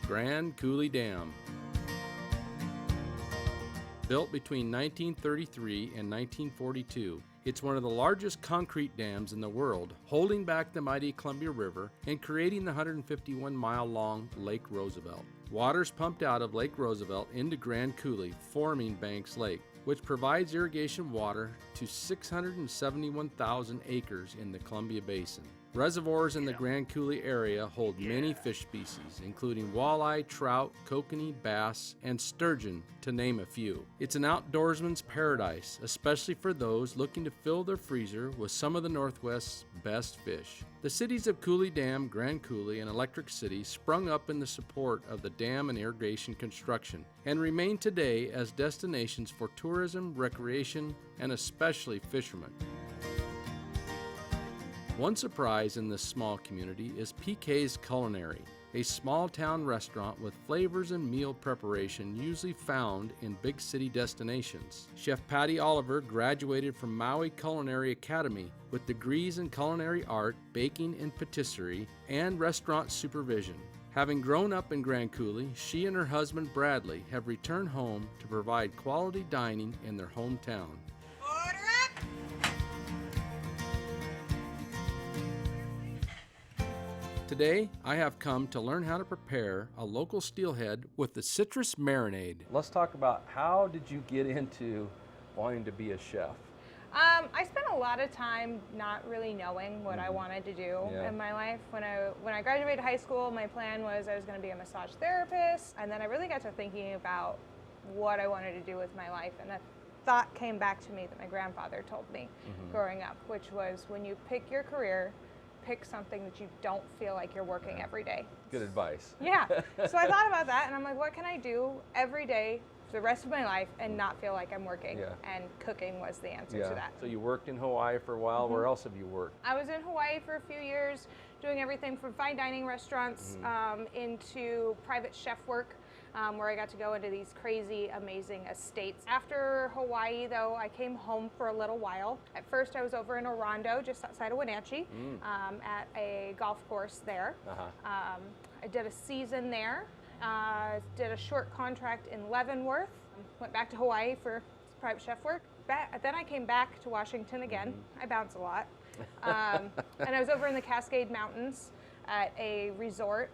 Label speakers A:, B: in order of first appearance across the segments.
A: Grand Coulee Dam. Built between 1933 and 1942, it's one of the largest concrete dams in the world, holding back the mighty Columbia River and creating the 151-mile-long Lake Roosevelt. Water's pumped out of Lake Roosevelt into Grand Coulee, forming Banks Lake, which provides irrigation water to 671,000 acres in the Columbia Basin. Reservoirs in the Grand Coulee area hold many fish species, including walleye, trout, kokanee, bass, and sturgeon, to name a few. It's an outdoorsman's paradise, especially for those looking to fill their freezer with some of the Northwest's best fish. The cities of Coulee Dam, Grand Coulee, and Electric City sprung up in the support of the dam and irrigation construction, and remain today as destinations for tourism, recreation, and especially fishermen. One surprise in this small community is PK's Culinary, a small-town restaurant with flavors and meal preparation usually found in big city destinations. Chef Patty Oliver graduated from Maui Culinary Academy with degrees in culinary art, baking and patisserie, and restaurant supervision. Having grown up in Grand Coulee, she and her husband Bradley have returned home to provide quality dining in their hometown. Today, I have come to learn how to prepare a local steelhead with the Citrus Marinade. Let's talk about how did you get into wanting to be a chef?
B: I spent a lot of time not really knowing what I wanted to do in my life. When I graduated high school, my plan was I was going to be a massage therapist, and then I really got to thinking about what I wanted to do with my life, and a thought came back to me that my grandfather told me growing up, which was when you pick your career, pick something that you don't feel like you're working every day.
A: Good advice.
B: Yeah. So I thought about that, and I'm like, what can I do every day for the rest of my life and not feel like I'm working? And cooking was the answer to that.
A: So you worked in Hawaii for a while. Where else have you worked?
B: I was in Hawaii for a few years, doing everything from fine dining restaurants into private chef work. Where I got to go into these crazy, amazing estates. After Hawaii, though, I came home for a little while. At first, I was over in Orondo, just outside of Wenatchee, at a golf course there. I did a season there, did a short contract in Leavenworth, went back to Hawaii for private chef work. Then I came back to Washington again. I bounce a lot. And I was over in the Cascade Mountains at a resort.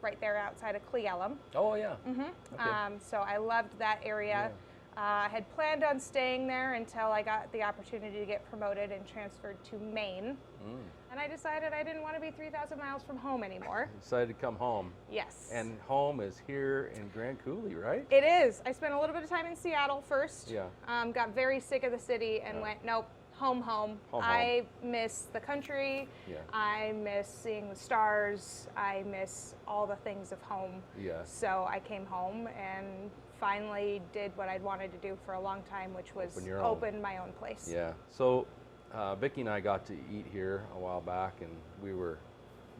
B: Right there outside of Cle Elum.
A: Oh, yeah.
B: Okay. So I loved that area. I had planned on staying there until I got the opportunity to get promoted and transferred to Maine. And I decided I didn't want to be 3,000 miles from home anymore.
A: Decided to come home.
B: Yes.
A: And home is here in Grand Coulee, right?
B: It is. I spent a little bit of time in Seattle first.
A: Yeah.
B: Got very sick of the city and went, nope. Home. I miss the country. I miss seeing the stars. I miss all the things of home. So I came home and finally did what I'd wanted to do for a long time, which was open my own place.
A: Yeah. So Vicki and I got to eat here a while back, and we were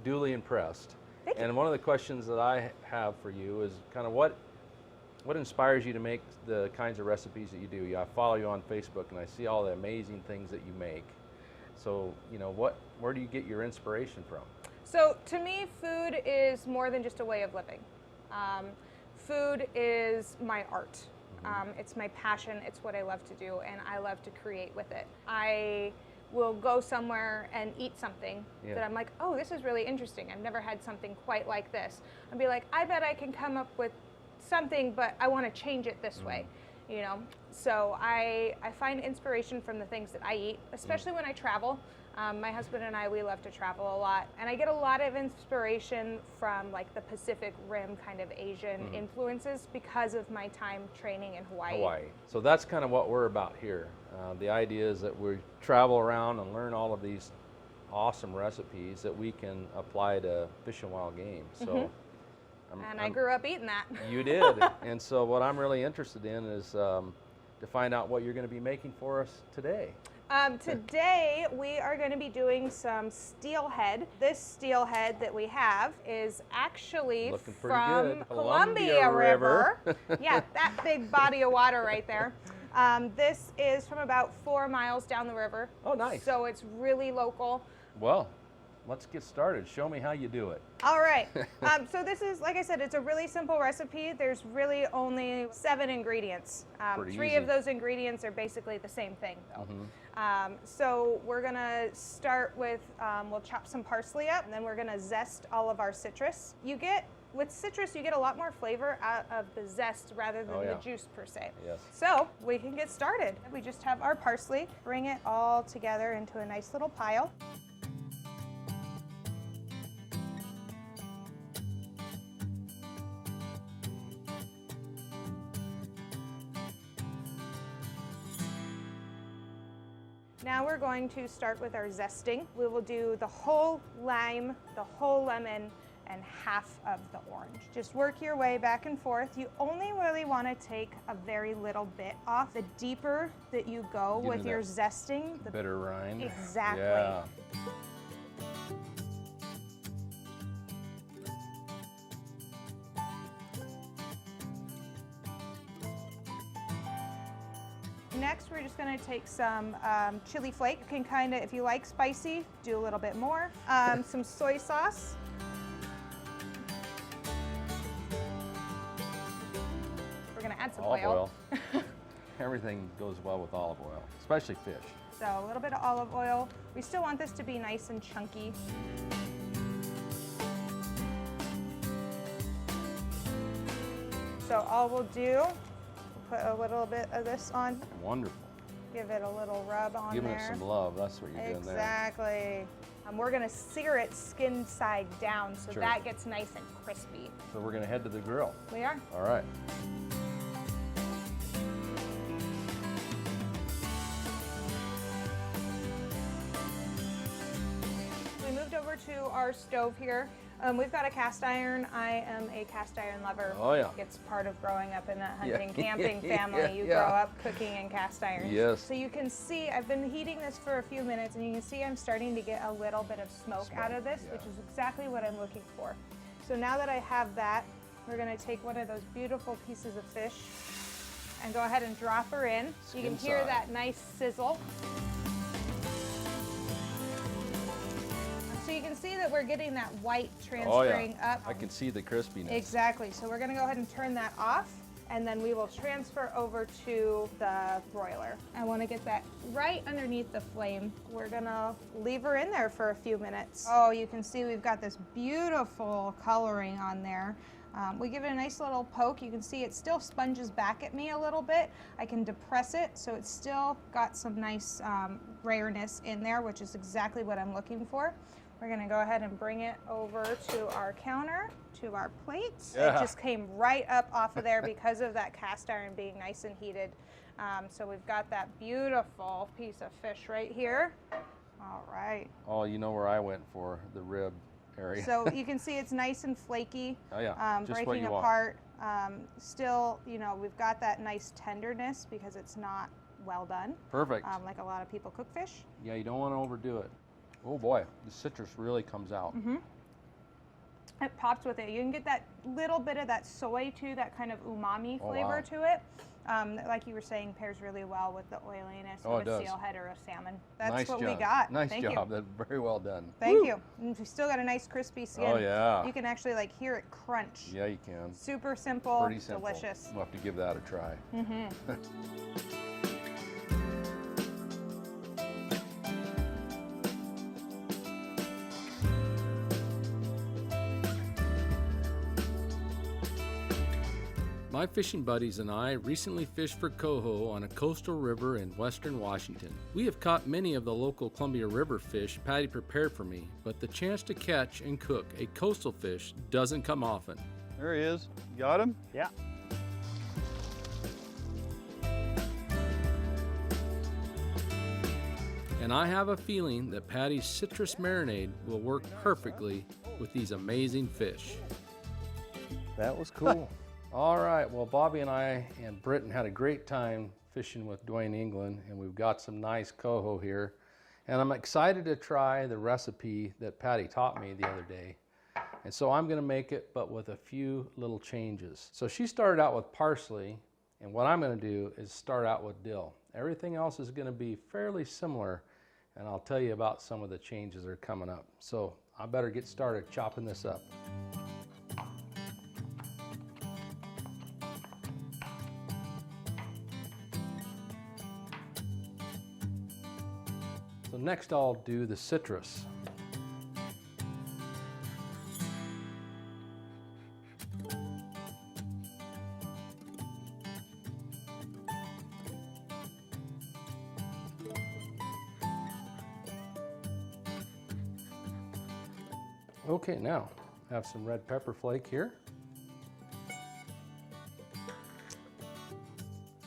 A: duly impressed.
B: Thank you.
A: And one of the questions that I have for you is kind of what inspires you to make the kinds of recipes that you do? I follow you on Facebook, and I see all the amazing things that you make. So, where do you get your inspiration from?
B: So, to me, food is more than just a way of living. Food is my art. It's my passion. It's what I love to do, and I love to create with it. I will go somewhere and eat something that I'm like, oh, this is really interesting. I've never had something quite like this. I'll be like, I bet I can come up with something, but I want to change it this way, So I find inspiration from the things that I eat, especially when I travel. My husband and I, we love to travel a lot, and I get a lot of inspiration from like the Pacific Rim kind of Asian influences because of my time training in Hawaii.
A: So that's kind of what we're about here. The idea is that we travel around and learn all of these awesome recipes that we can apply to fish and wild game. So.
B: I grew up eating that.
A: You did. And so what I'm really interested in is to find out what you're going to be making for us today.
B: Today we are going to be doing some steelhead. This steelhead that we have is actually from Columbia River. Yeah, that big body of water right there. This is from about 4 miles down the river.
A: Oh, nice.
B: So it's really local.
A: Well, let's get started. Show me how you do it.
B: All right. So this is, like I said, it's a really simple recipe. There's really only 7 ingredients. 3 of those ingredients are basically the same thing, though. So we're gonna start with, we'll chop some parsley up, and then we're gonna zest all of our citrus. With citrus, you get a lot more flavor out of the zest rather than the juice per se.
A: Yes.
B: So we can get started. We just have our parsley, bring it all together into a nice little pile. Now we're going to start with our zesting. We will do the whole lime, the whole lemon, and half of the orange. Just work your way back and forth. You only really want to take a very little bit off. The deeper that you go with your zesting, the
A: bitter rind.
B: Exactly.
A: Yeah.
B: Next, we're just going to take some chili flake. You can if you like spicy, do a little bit more. Some soy sauce. We're going to add some
A: oil. Everything goes well with olive oil, especially fish.
B: So a little bit of olive oil. We still want this to be nice and chunky. So all we'll do, put a little bit of this on.
A: Wonderful.
B: Give it a little rub on
A: Giving
B: there.
A: it some love, that's what you're doing there.
B: Exactly. We're gonna sear it skin side down so that gets nice and crispy.
A: So we're gonna head to the grill.
B: We are.
A: All right.
B: We moved over to our stove here. We've got a cast iron. I am a cast iron lover.
A: Oh yeah.
B: It's part of growing up in that hunting, camping family. You grow up cooking in cast iron.
A: Yes.
B: So you can see, I've been heating this for a few minutes, and you can see I'm starting to get a little bit of smoke out of this, which is exactly what I'm looking for. So now that I have that, we're gonna take one of those beautiful pieces of fish and go ahead and drop her in. You can hear that nice sizzle. So you can see that we're getting that white transferring up.
A: I can see the crispiness.
B: Exactly. So we're going to go ahead and turn that off, and then we will transfer over to the broiler. I want to get that right underneath the flame. We're going to leave her in there for a few minutes. Oh, you can see we've got this beautiful coloring on there. We give it a nice little poke. You can see it still sponges back at me a little bit. I can depress it so it's still got some nice rareness in there, which is exactly what I'm looking for. We're going to go ahead and bring it over to our counter, to our plate. It just came right up off of there because of that cast iron being nice and heated. So we've got that beautiful piece of fish right here. All right.
A: Oh, you know where I went for the rib area.
B: So you can see it's nice and flaky,
A: oh yeah, just
B: breaking apart. Still, you know, we've got that nice tenderness because it's not well done.
A: Perfect.
B: Like a lot of people cook fish.
A: Yeah, you don't want to overdo it. Oh boy, the citrus really comes out.
B: It pops with it. You can get that little bit of that soy too, that kind of umami flavor to it. Like you were saying, pairs really well with the oiliness of a steelhead or a salmon. That's
A: nice
B: what
A: job.
B: we got.
A: Nice
B: Thank
A: job.
B: you.
A: That's very well done.
B: Thank you. And we still got a nice crispy skin.
A: Oh yeah.
B: You can actually like hear it crunch.
A: Yeah, you can.
B: Super simple,
A: Pretty simple.
B: delicious.
A: We'll have to give that a try. My fishing buddies and I recently fished for coho on a coastal river in western Washington. We have caught many of the local Columbia River fish Patty prepared for me, but the chance to catch and cook a coastal fish doesn't come often.
C: There he is. Got him?
D: Yeah.
A: And I have a feeling that Patty's Citrus Marinade will work perfectly with these amazing fish.
D: That was cool.
A: All right, well, Bobby and I and Britton had a great time fishing with Dwayne England, and we've got some nice coho here. And I'm excited to try the recipe that Patty taught me the other day. And so I'm gonna make it, but with a few little changes. So she started out with parsley, and what I'm gonna do is start out with dill. Everything else is gonna be fairly similar, and I'll tell you about some of the changes that are coming up. So I better get started chopping this up. So next I'll do the citrus. Okay, now I have some red pepper flake here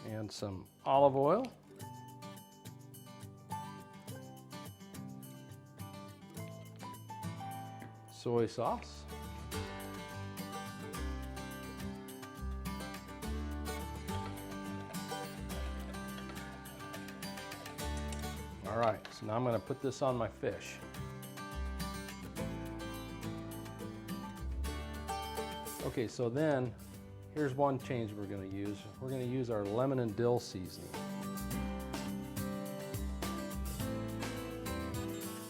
A: and some olive oil, soy sauce, all right, so now I'm going to put this on my fish. Okay, so then here's one change we're going to use. We're going to use our lemon and dill seasoning.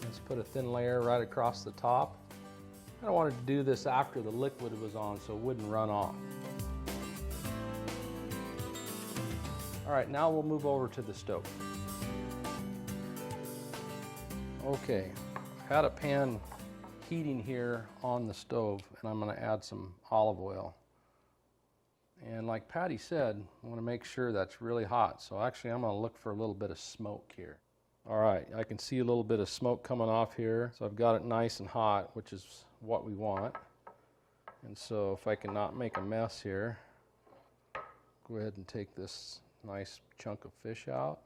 A: Let's put a thin layer right across the top. I wanted to do this after the liquid was on so it wouldn't run off. All right, now we'll move over to the stove. Okay, I had a pan heating here on the stove, and I'm going to add some olive oil. And like Patty said, I want to make sure that's really hot. So actually I'm going to look for a little bit of smoke here. All right, I can see a little bit of smoke coming off here. So I've got it nice and hot, which is what we want. And so if I can not make a mess here, go ahead and take this nice chunk of fish out.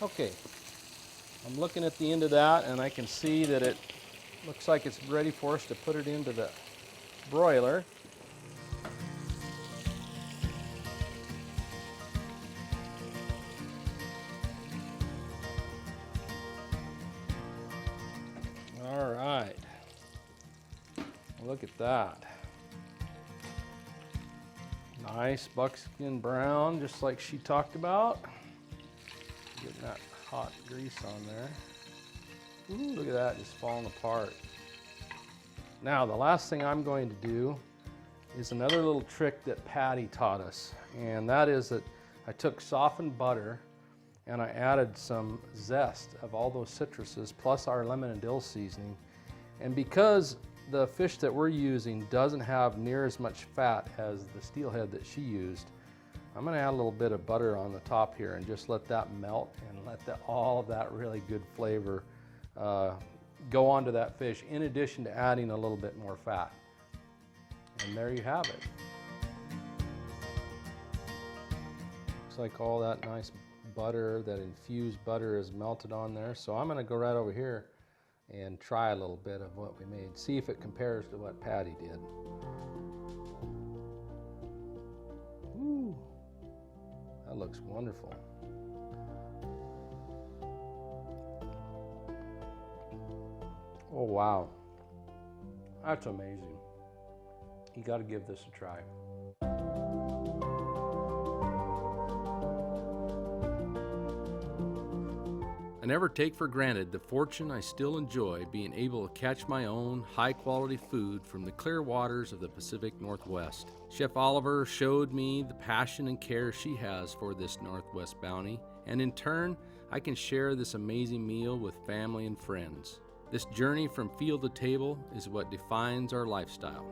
A: Okay, I'm looking at the end of that, and I can see that it looks like it's ready for us to put it into the broiler. All right, look at that. Nice buckskin brown, just like she talked about. Getting that hot grease on there. Ooh, look at that, just falling apart. Now, the last thing I'm going to do is another little trick that Patty taught us, and that is that I took softened butter and I added some zest of all those citruses plus our lemon and dill seasoning. And because the fish that we're using doesn't have near as much fat as the steelhead that she used, I'm going to add a little bit of butter on the top here and just let that melt and let all of that really good flavor go onto that fish, in addition to adding a little bit more fat. And there you have it. Looks like all that nice butter, that infused butter, is melted on there. So I'm going to go right over here and try a little bit of what we made, see if it compares to what Patty did. Ooh. That looks wonderful. Oh wow, that's amazing. You got to give this a try. I never take for granted the fortune I still enjoy being able to catch my own high-quality food from the clear waters of the Pacific Northwest. Chef Oliver showed me the passion and care she has for this Northwest bounty, and in turn, I can share this amazing meal with family and friends. This journey from field to table is what defines our lifestyle.